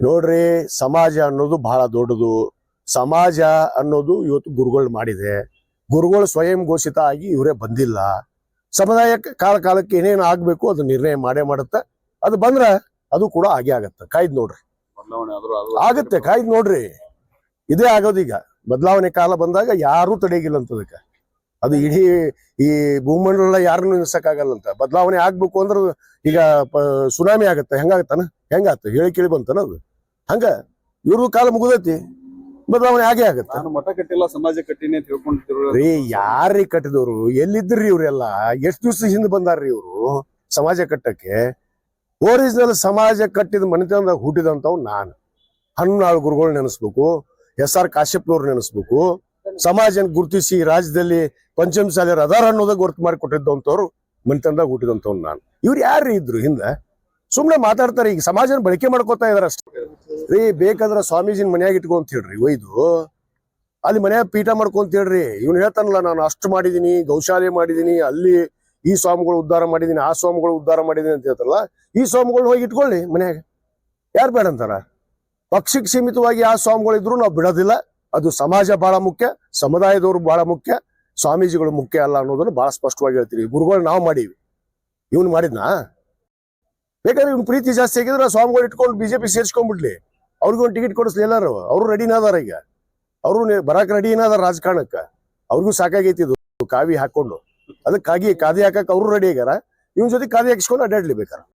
ನೋಡ್ರಿ, ಸಮಾಜ ಅನ್ನೋದು ಬಹಳ ದೊಡ್ಡದು. ಸಮಾಜ ಅನ್ನೋದು ಇವತ್ತು ಗುರುಗಳು ಮಾಡಿದೆ. ಗುರುಗಳು ಸ್ವಯಂ ಘೋಷಿತ ಆಗಿ ಇವರೇ ಬಂದಿಲ್ಲ. ಸಮುದಾಯ ಕಾಲಕ್ಕೆ ಏನೇನು ಆಗ್ಬೇಕು ಅದು ನಿರ್ಣಯ ಮಾಡೇ ಮಾಡುತ್ತೆ. ಅದು ಬಂದ್ರ ಅದು ಕೂಡ ಆಗೇ ಆಗತ್ತೆ. ಕಾಯ್ದು ನೋಡ್ರಿ, ಆಗತ್ತೆ. ಕಾಯ್ದು ನೋಡ್ರಿ, ಇದೇ ಆಗೋದೀಗ. ಬದಲಾವಣೆ ಕಾಲ ಬಂದಾಗ ಯಾರೂ ತಡೆಗಿಲ್ಲ ಅಂತದಕ್ಕೆ. ಅದು ಇಡೀ ಈ ಭೂಮಂಡಲ ಯಾರನ್ನು ನಿಲ್ಸಕ್ಕಾಗಲ್ಲಂತ. ಬದಲಾವಣೆ ಆಗ್ಬೇಕು ಅಂದ್ರೆ ಈಗ ಸುನಾಮಿ ಆಗತ್ತೆ. ಹೆಂಗಾಗತ್ತಾನ? ಹೆಂಗಾತ ಹೇಳಿ ಕೇಳಿ ಬಂತಾನ ಅದು. ಹಂಗ ಇವ್ರ ಕಾಲ ಮುಗುದೈತಿ, ಬದಲಾವಣೆ ಆಗೇ ಆಗತ್ತ. ಮಠ ಕಟ್ಟಿಲ್ಲ, ಸಮಾಜ ಕಟ್ಟಿನಿ ಅಂತ ಹೇಳ್ಕೊಂಡಿದ್ರು ರೀ. ಯಾರ್ರೀ ಕಟ್ಟಿದವ್ರು? ಎಲ್ಲಿದ್ರಿ ಇವ್ರೆಲ್ಲ? ಎಷ್ಟು ದಿವ್ಸ ಹಿಂದೆ ಬಂದಾರ್ರಿ ಇವ್ರು ಸಮಾಜ ಕಟ್ಟಕ್ಕೆ? ಒರಿಜಿನಲ್ ಸಮಾಜ ಕಟ್ಟಿದ ಮನೆತನದಾಗ ಹುಟ್ಟಿದಂತವ್ ನಾನು. ಹಣ್ಣಾಳು ಗುರುಗಳು ನೆನೆಸ್ಬೇಕು, SR ಕಾಶ್ಯಪ್ನವ್ರು ನೆನೆಸ್ಬೇಕು. ಸಮಾಜ ಗುರುತಿಸಿ ರಾಜ್ಯದಲ್ಲಿ ಪಂಚಮಸಾಲಿಯರು ಅದಾರ ಅನ್ನೋದಾಗ ಗುರುತು ಮಾಡಿ ಕೊಟ್ಟಿದ್ದಂಥವ್ರು ಮನೆತನದಾಗ ಹುಟ್ಟಿದಂಥವ್ ನಾನು. ಇವ್ರು ಯಾರ್ರೀ ಇದ್ರು ಹಿಂದೆ? ಸುಮ್ನೆ ಮಾತಾಡ್ತಾರೆ. ಈಗ ಸಮಾಜನ ಬಳಕೆ ಮಾಡ್ಕೋತಾ ಇದಾರೆ ಅಷ್ಟೇ ರೀ. ಬೇಕಾದ್ರ ಸ್ವಾಮೀಜಿನ ಮನ್ಯಾಗ ಇಟ್ಕೊಂತ ಹೇಳ್ರಿ, ಒಯ್ದು ಅಲ್ಲಿ ಮನ್ಯಾಗ ಪೀಠ ಮಾಡ್ಕೊಂತ ಹೇಳ್ರಿ. ಇವ್ನು ಹೇಳ್ತಾನಲ್ಲ, ನಾನು ಅಷ್ಟು ಮಾಡಿದೀನಿ, ಗೌಶಾಲೆ ಮಾಡಿದೀನಿ, ಅಲ್ಲಿ ಈ ಸ್ವಾಮಿಗಳು ಉದ್ಧಾರ ಮಾಡಿದೀನಿ, ಆ ಸ್ವಾಮಿಗಳು ಉದ್ಧಾರ ಮಾಡಿದೀನಿ ಅಂತ ಹೇಳ್ತಾರಲ್ಲ, ಈ ಸ್ವಾಮಿಗಳು ಹೋಗಿ ಇಟ್ಕೊಳ್ಳಿ ಮನ್ಯಾಗ. ಯಾರು ಬೇಡ ಅಂತಾರ? ಪಕ್ಷಕ್ಕೆ ಸೀಮಿತವಾಗಿ ಆ ಸ್ವಾಮಿಗಳಿದ್ರು ನಾವು ಬಿಡೋದಿಲ್ಲ. ಅದು ಸಮಾಜ ಬಹಳ ಮುಖ್ಯ, ಸಮುದಾಯದವರು ಬಹಳ ಮುಖ್ಯ, ಸ್ವಾಮೀಜಿಗಳು ಮುಖ್ಯ ಅಲ್ಲ ಅನ್ನೋದನ್ನು ಬಹಳ ಸ್ಪಷ್ಟವಾಗಿ ಹೇಳ್ತೀವಿ. ಗುರುಗಳು ನಾವು ಮಾಡೀವಿ, ಇವನು ಮಾಡಿದ್ನಾ? ಬೇಕಾದ್ರೆ ಇವ್ನು ಪ್ರೀತಿ ಜಾಸ್ತಿ ಆಗಿದ್ರೆ ಸ್ವಾಮಿಗಳು ಇಟ್ಕೊಂಡು BJP ಸೇರ್ಸ್ಕೊಂಡ್ಬಿಡ್ಲಿ. ಅವ್ರಿಗೂ ಒಂದು ಟಿಕೆಟ್ ಕೊಡಿಸ್ಲಿ ಎಲ್ಲಾರು. ಅವರು ರೆಡಿನಾದಾರ, ಈಗ ಅವರು ಬರಾಕ್ ರೆಡಿನಾದಾರ ರಾಜಕಾರಣಕ್ಕ. ಅವ್ರಿಗೂ ಸಾಕಾಗೈತಿ ಇದು ಕಾವಿ ಹಾಕೊಂಡು. ಅದಕ್ಕಾಗಿ ಕಾದಿ ಹಾಕಕ್ ಅವರು ರೆಡಿ ಆಗ್ಯಾರ. ಇವನ್ ಜೊತೆ ಕಾದಿ ಹಾಕಿಸ್ಕೊಂಡು ಅಡ್ಡಾಡ್ಲಿ ಬೇಕಾರೆ.